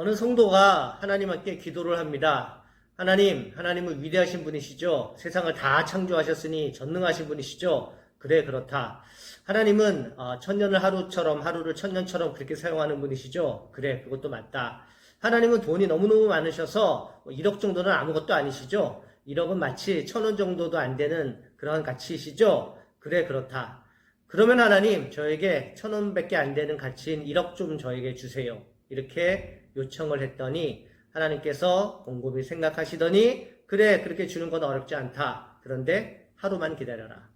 어느 성도가 하나님께 기도를 합니다. 하나님은 위대하신 분이시죠. 세상을 다 창조하셨으니 전능하신 분이시죠. 그래, 그렇다. 하나님은 천년을 하루처럼, 하루를 천년처럼 그렇게 사용하는 분이시죠. 그래, 그것도 맞다. 하나님은 돈이 너무너무 많으셔서 1억 정도는 아무것도 아니시죠. 1억은 마치 1,000원 정도도 안 되는 그런 가치이시죠. 그래, 그렇다. 그러면 하나님, 저에게 1,000원밖에 안 되는 가치인 1억 좀 저에게 주세요. 이렇게 요청을 했더니 하나님께서 곰곰이 생각하시더니 그래, 그렇게 주는 건 어렵지 않다. 그런데 하루만 기다려라.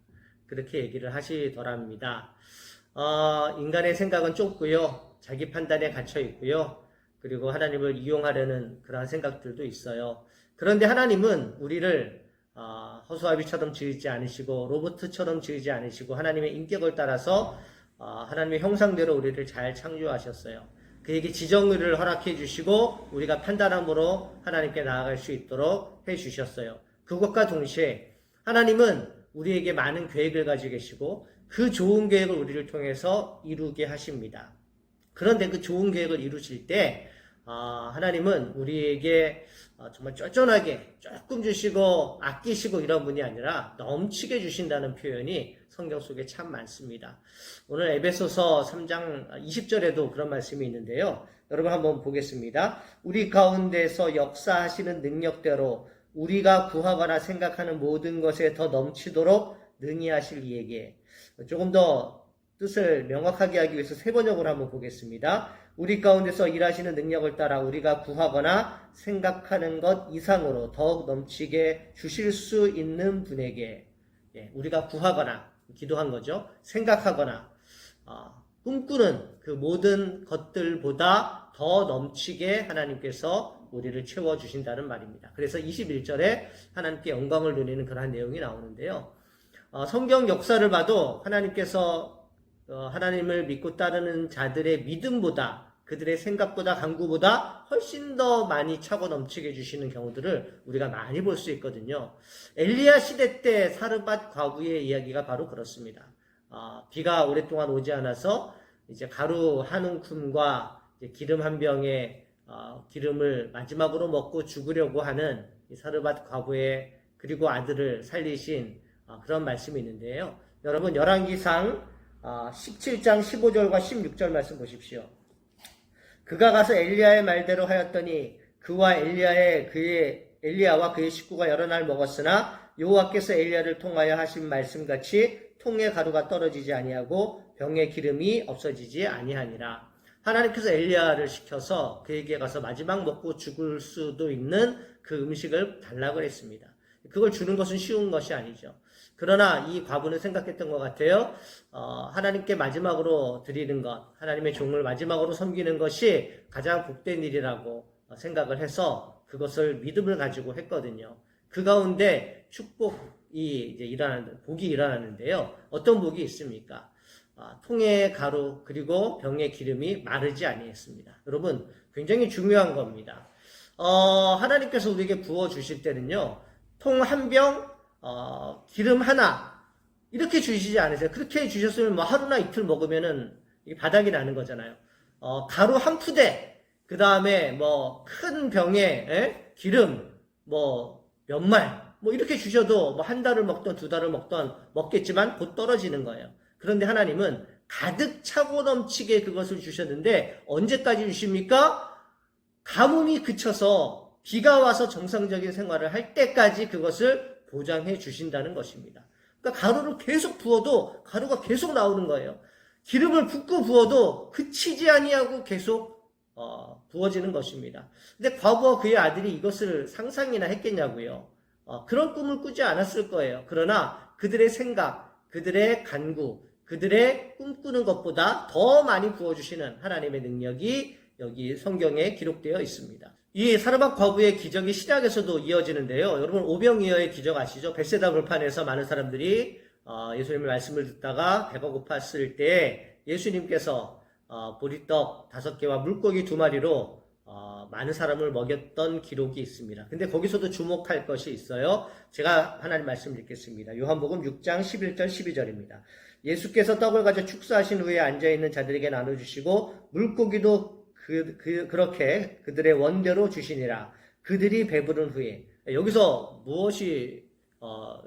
그렇게 얘기를 하시더랍니다. 인간의 생각은 좁고요. 자기 판단에 갇혀 있고요. 그리고 하나님을 이용하려는 그러한 생각들도 있어요. 그런데 하나님은 우리를 허수아비처럼 지으지 않으시고 로봇처럼 지으지 않으시고 하나님의 인격을 따라서 하나님의 형상대로 우리를 잘 창조하셨어요. 그에게 지정의를 허락해 주시고 우리가 판단함으로 하나님께 나아갈 수 있도록 해 주셨어요. 그것과 동시에 하나님은 우리에게 많은 계획을 가지고 계시고 그 좋은 계획을 우리를 통해서 이루게 하십니다. 그런데 그 좋은 계획을 이루실 때 하나님은 우리에게 정말 쫀쫀하게 조금 주시고 아끼시고 이런 분이 아니라 넘치게 주신다는 표현이 성경 속에 참 많습니다. 오늘 에베소서 3장 20절에도 그런 말씀이 있는데요. 여러분 한번 보겠습니다. 우리 가운데서 역사하시는 능력대로 우리가 구하거나 생각하는 모든 것에 더 넘치도록 능히 하실 이에게. 조금 더 뜻을 명확하게 하기 위해서 세 번역으로 한번 보겠습니다. 우리 가운데서 일하시는 능력을 따라 우리가 구하거나 생각하는 것 이상으로 더욱 넘치게 주실 수 있는 분에게. 우리가 구하거나 기도한 거죠. 생각하거나 꿈꾸는 그 모든 것들보다 더 넘치게 하나님께서 우리를 채워주신다는 말입니다. 그래서 21절에 하나님께 영광을 누리는 그러한 내용이 나오는데요. 성경 역사를 봐도 하나님께서 하나님을 믿고 따르는 자들의 믿음보다 그들의 생각보다 간구보다 훨씬 더 많이 차고 넘치게 해주시는 경우들을 우리가 많이 볼 수 있거든요. 엘리야 시대 때 사르밧 과부의 이야기가 바로 그렇습니다. 비가 오랫동안 오지 않아서 이제 가루 한 움큼과 기름 한 병에 기름을 마지막으로 먹고 죽으려고 하는 이 사르밧 과부의 그리고 아들을 살리신 그런 말씀이 있는데요. 여러분 열왕기상 17장 15절과 16절 말씀 보십시오. 그가 가서 엘리야의 말대로 하였더니 그와 엘리야와 그의 식구가 여러 날 먹었으나 여호와께서 엘리야를 통하여 하신 말씀같이 통의 가루가 떨어지지 아니하고 병의 기름이 없어지지 아니하니라. 하나님께서 엘리야를 시켜서 그에게 가서 마지막 먹고 죽을 수도 있는 그 음식을 달라고 했습니다. 그걸 주는 것은 쉬운 것이 아니죠. 그러나 이 과부는 생각했던 것 같아요. 하나님께 마지막으로 드리는 것, 하나님의 종을 마지막으로 섬기는 것이 가장 복된 일이라고 생각을 해서 그것을 믿음을 가지고 했거든요. 그 가운데 축복이 복이 일어나는데요. 어떤 복이 있습니까? 통의 가루 그리고 병의 기름이 마르지 아니했습니다. 여러분 굉장히 중요한 겁니다. 하나님께서 우리에게 부어주실 때는요. 통 한 병, 기름 하나 이렇게 주시지 않으세요. 그렇게 주셨으면 뭐 하루나 이틀 먹으면은 바닥이 나는 거잖아요. 가루 한 푸대, 그 다음에 뭐 큰 병에 기름, 뭐 몇 말, 뭐 이렇게 주셔도 뭐 한 달을 먹던 두 달을 먹던 먹겠지만 곧 떨어지는 거예요. 그런데 하나님은 가득 차고 넘치게 그것을 주셨는데 언제까지 주십니까? 가뭄이 그쳐서 비가 와서 정상적인 생활을 할 때까지 그것을 보장해 주신다는 것입니다. 그러니까 가루를 계속 부어도 가루가 계속 나오는 거예요. 기름을 붓고 부어도 그치지 아니하고 계속 부어지는 것입니다. 근데 과부와 그의 아들이 이것을 상상이나 했겠냐고요. 그런 꿈을 꾸지 않았을 거예요. 그러나 그들의 생각, 그들의 간구, 그들의 꿈꾸는 것보다 더 많이 부어주시는 하나님의 능력이 여기 성경에 기록되어 있습니다. 이 사르밧 과부의 기적이 시작에서도 이어지는데요. 여러분 오병이어의 기적 아시죠? 벳세다 불판에서 많은 사람들이 예수님의 말씀을 듣다가 배가 고팠을 때 예수님께서 보리떡 5개와 물고기 2마리로 많은 사람을 먹였던 기록이 있습니다. 근데 거기서도 주목할 것이 있어요. 제가 하나님 말씀 읽겠습니다. 요한복음 6장 11절 12절입니다. 예수께서 떡을 가져 축사하신 후에 앉아있는 자들에게 나눠주시고 물고기도 그렇게 그들의 원대로 주시니라. 그들이 배부른 후에. 여기서 무엇이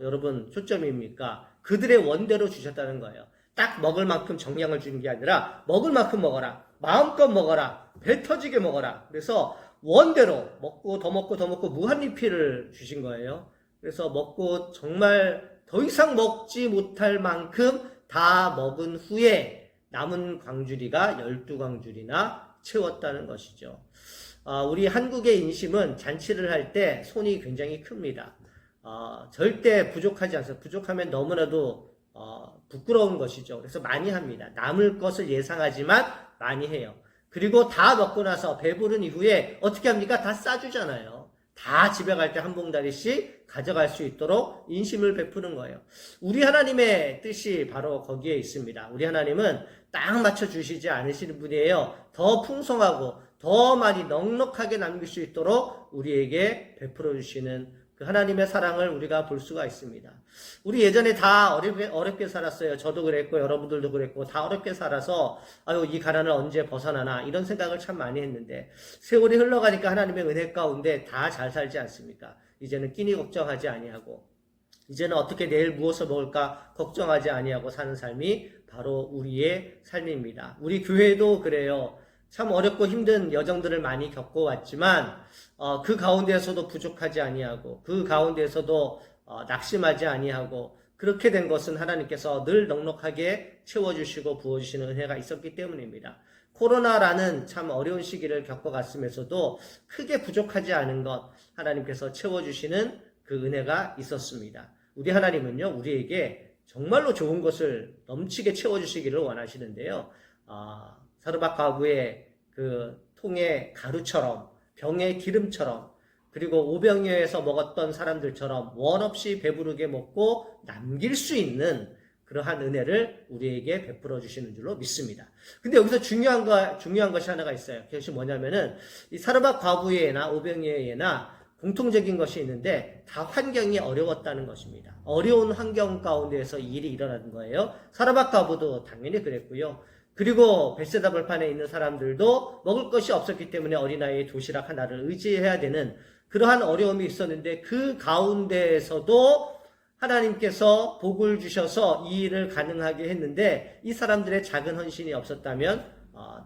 여러분 초점입니까? 그들의 원대로 주셨다는 거예요. 딱 먹을 만큼 정량을 주는 게 아니라 먹을 만큼 먹어라. 마음껏 먹어라. 배 터지게 먹어라. 그래서 원대로 먹고 더 먹고 더 먹고 무한리필을 주신 거예요. 그래서 먹고 정말 더 이상 먹지 못할 만큼 다 먹은 후에 남은 광주리가 12광주리나 채웠다는 것이죠. 우리 한국의 인심은 잔치를 할 때 손이 굉장히 큽니다. 절대 부족하지 않습니다. 부족하면 너무나도 부끄러운 것이죠. 그래서 많이 합니다. 남을 것을 예상하지만 많이 해요. 그리고 다 먹고 나서 배부른 이후에 어떻게 합니까? 다 싸주잖아요. 다 집에 갈 때 한 봉다리씩 가져갈 수 있도록 인심을 베푸는 거예요. 우리 하나님의 뜻이 바로 거기에 있습니다. 우리 하나님은 딱 맞춰 주시지 않으시는 분이에요. 더 풍성하고 더 많이 넉넉하게 남길 수 있도록 우리에게 베풀어 주시는 그 하나님의 사랑을 우리가 볼 수가 있습니다. 우리 예전에 다 어렵게 살았어요. 저도 그랬고 여러분들도 그랬고 다 어렵게 살아서 이 가난을 언제 벗어나나 이런 생각을 참 많이 했는데 세월이 흘러가니까 하나님의 은혜 가운데 다 잘 살지 않습니까? 이제는 끼니 걱정하지 아니하고 이제는 어떻게 내일 무엇을 먹을까 걱정하지 아니하고 사는 삶이 바로 우리의 삶입니다. 우리 교회도 그래요. 참 어렵고 힘든 여정들을 많이 겪어왔지만 그 가운데에서도 부족하지 아니하고 그 가운데에서도 낙심하지 아니하고 그렇게 된 것은 하나님께서 늘 넉넉하게 채워주시고 부어주시는 은혜가 있었기 때문입니다. 코로나라는 참 어려운 시기를 겪어갔으면서도 크게 부족하지 않은 것 하나님께서 채워주시는 그 은혜가 있었습니다. 우리 하나님은요 우리에게 정말로 좋은 것을 넘치게 채워주시기를 원하시는데요. 사르밧 과부의 그 통의 가루처럼 병의 기름처럼 그리고 오병이어에서 먹었던 사람들처럼 원 없이 배부르게 먹고 남길 수 있는 그러한 은혜를 우리에게 베풀어 주시는 줄로 믿습니다. 근데 여기서 중요한 것이 하나가 있어요. 그것이 뭐냐면은 이 사르밧 과부의 예나 오병이어의 예나 공통적인 것이 있는데 다 환경이 어려웠다는 것입니다. 어려운 환경 가운데에서 일이 일어나는 거예요. 사르밧 과부도 당연히 그랬고요. 그리고 벳세다 벌판에 있는 사람들도 먹을 것이 없었기 때문에 어린아이의 도시락 하나를 의지해야 되는 그러한 어려움이 있었는데 그 가운데에서도 하나님께서 복을 주셔서 이 일을 가능하게 했는데 이 사람들의 작은 헌신이 없었다면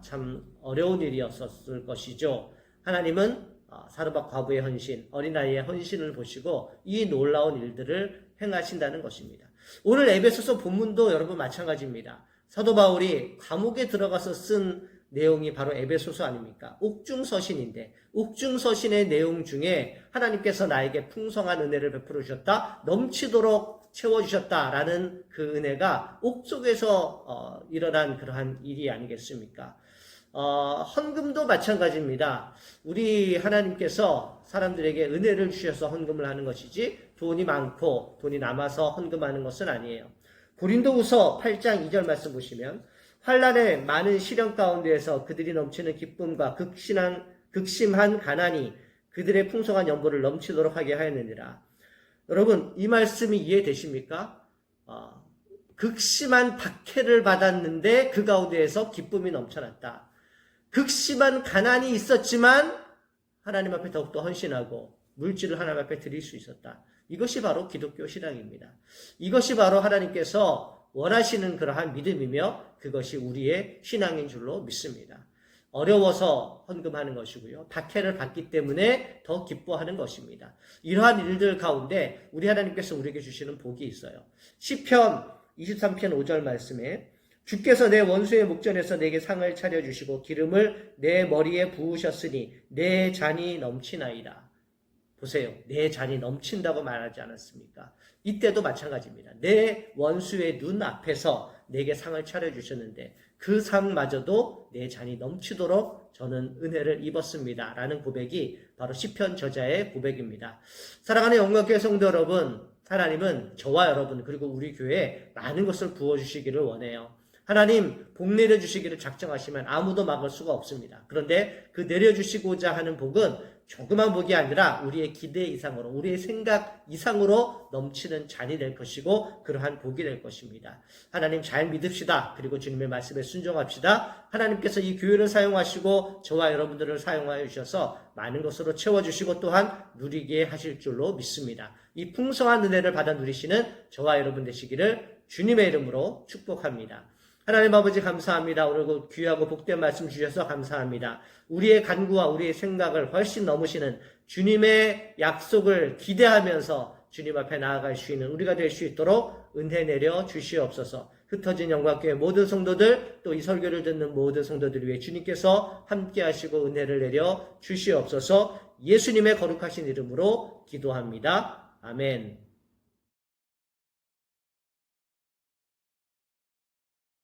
참 어려운 일이었을 것이죠. 하나님은 사르밧 과부의 헌신, 어린아이의 헌신을 보시고 이 놀라운 일들을 행하신다는 것입니다. 오늘 에베소서 본문도 여러분 마찬가지입니다. 사도 바울이 감옥에 들어가서 쓴 내용이 바로 에베소서 아닙니까? 옥중서신인데 옥중서신의 내용 중에 하나님께서 나에게 풍성한 은혜를 베풀어 주셨다, 넘치도록 채워주셨다라는 그 은혜가 옥속에서 일어난 그러한 일이 아니겠습니까? 헌금도 마찬가지입니다. 우리 하나님께서 사람들에게 은혜를 주셔서 헌금을 하는 것이지 돈이 많고 돈이 남아서 헌금하는 것은 아니에요. 고린도후서 8장 2절 말씀 보시면 환난의 많은 시련 가운데에서 그들이 넘치는 기쁨과 극심한 가난이 그들의 풍성한 연보를 넘치도록 하게 하였느니라. 여러분 이 말씀이 이해되십니까? 극심한 박해를 받았는데 그 가운데에서 기쁨이 넘쳐났다. 극심한 가난이 있었지만 하나님 앞에 더욱더 헌신하고 물질을 하나님 앞에 드릴 수 있었다. 이것이 바로 기독교 신앙입니다. 이것이 바로 하나님께서 원하시는 그러한 믿음이며 그것이 우리의 신앙인 줄로 믿습니다. 어려워서 헌금하는 것이고요. 박해를 받기 때문에 더 기뻐하는 것입니다. 이러한 일들 가운데 우리 하나님께서 우리에게 주시는 복이 있어요. 시편 23편 5절 말씀에 주께서 내 원수의 목전에서 내게 상을 차려주시고 기름을 내 머리에 부으셨으니 내 잔이 넘치나이다. 보세요. 내 잔이 넘친다고 말하지 않았습니까? 이때도 마찬가지입니다. 내 원수의 눈 앞에서 내게 상을 차려주셨는데 그 상마저도 내 잔이 넘치도록 저는 은혜를 입었습니다. 라는 고백이 바로 시편 저자의 고백입니다. 사랑하는 영광교회 성도 여러분, 하나님은 저와 여러분 그리고 우리 교회에 많은 것을 부어주시기를 원해요. 하나님 복 내려주시기를 작정하시면 아무도 막을 수가 없습니다. 그런데 그 내려주시고자 하는 복은 조그만 복이 아니라 우리의 기대 이상으로, 우리의 생각 이상으로 넘치는 잔이 될 것이고 그러한 복이 될 것입니다. 하나님 잘 믿읍시다. 그리고 주님의 말씀에 순종합시다. 하나님께서 이 교회를 사용하시고 저와 여러분들을 사용하여 주셔서 많은 것으로 채워주시고 또한 누리게 하실 줄로 믿습니다. 이 풍성한 은혜를 받아 누리시는 저와 여러분 되시기를 주님의 이름으로 축복합니다. 하나님 아버지 감사합니다. 오늘 귀하고 복된 말씀 주셔서 감사합니다. 우리의 간구와 우리의 생각을 훨씬 넘으시는 주님의 약속을 기대하면서 주님 앞에 나아갈 수 있는 우리가 될 수 있도록 은혜 내려 주시옵소서. 흩어진 영광교회 모든 성도들 또 이 설교를 듣는 모든 성도들 위해 주님께서 함께 하시고 은혜를 내려 주시옵소서. 예수님의 거룩하신 이름으로 기도합니다. 아멘.